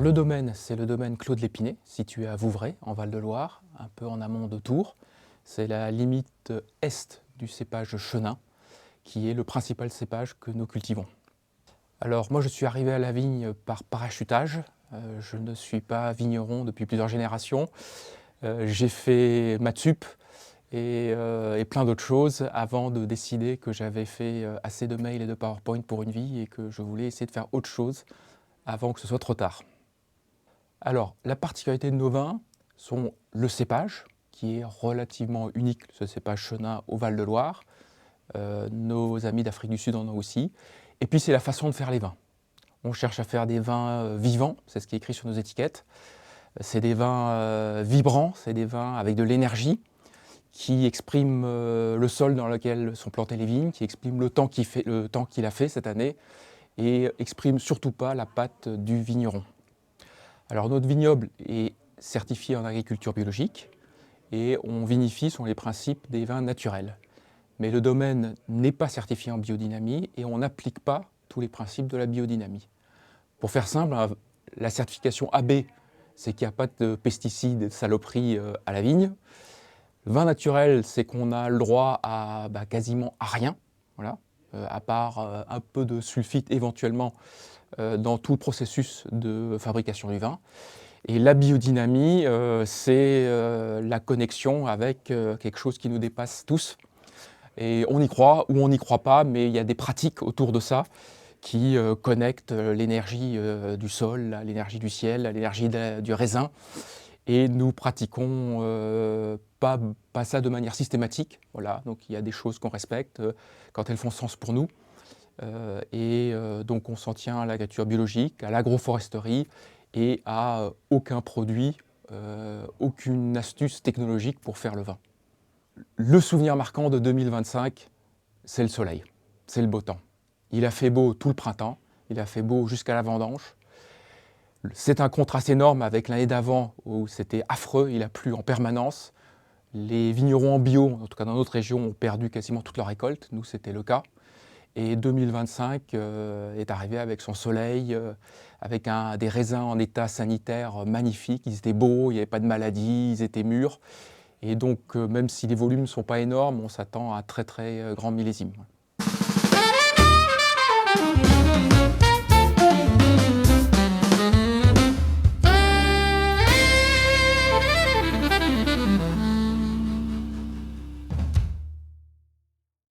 le domaine, c'est le domaine Clos de l'Épinay, situé à Vouvray, en Val-de-Loire, un peu en amont de Tours. C'est la limite est du cépage chenin, qui est le principal cépage que nous cultivons. Alors moi je suis arrivé à la vigne par parachutage. Je ne suis pas vigneron depuis plusieurs générations. J'ai fait maths sup et plein d'autres choses avant de décider que j'avais fait assez de mails et de PowerPoint pour une vie et que je voulais essayer de faire autre chose avant que ce soit trop tard. Alors, la particularité de nos vins sont le cépage, qui est relativement unique, ce cépage chenin au Val-de-Loire. Nos amis d'Afrique du Sud en ont aussi. Et puis, c'est la façon de faire les vins. On cherche à faire des vins vivants, c'est ce qui est écrit sur nos étiquettes. C'est des vins vibrants, c'est des vins avec de l'énergie, qui expriment le sol dans lequel sont plantées les vignes, qui expriment le temps qu'il a fait cette année, et expriment surtout pas la patte du vigneron. Alors notre vignoble est certifié en agriculture biologique et on vinifie selon les principes des vins naturels. Mais le domaine n'est pas certifié en biodynamie et on n'applique pas tous les principes de la biodynamie. Pour faire simple, la certification AB, c'est qu'il n'y a pas de pesticides, de saloperies à la vigne. Le vin naturel, c'est qu'on a le droit à quasiment à rien, voilà, à part un peu de sulfite éventuellement dans tout le processus de fabrication du vin. Et la biodynamie, c'est la connexion avec quelque chose qui nous dépasse tous. Et on y croit ou on n'y croit pas, mais il y a des pratiques autour de ça qui connectent l'énergie du sol, l'énergie du ciel, l'énergie du raisin. Et nous pratiquons pas ça de manière systématique. Voilà. Donc il y a des choses qu'on respecte quand elles font sens pour nous. Donc on s'en tient à l'agriculture biologique, à l'agroforesterie et à aucun produit, aucune astuce technologique pour faire le vin. Le souvenir marquant de 2025, c'est le soleil, c'est le beau temps. Il a fait beau tout le printemps, il a fait beau jusqu'à la vendange. C'est un contraste énorme avec l'année d'avant où c'était affreux, il a plu en permanence. Les vignerons en bio, en tout cas dans notre région, ont perdu quasiment toute leur récolte, nous c'était le cas. Et 2025 est arrivé avec son soleil, avec des raisins en état sanitaire magnifique. Ils étaient beaux, il n'y avait pas de maladies, ils étaient mûrs. Et donc, même si les volumes ne sont pas énormes, on s'attend à un très très grand millésime.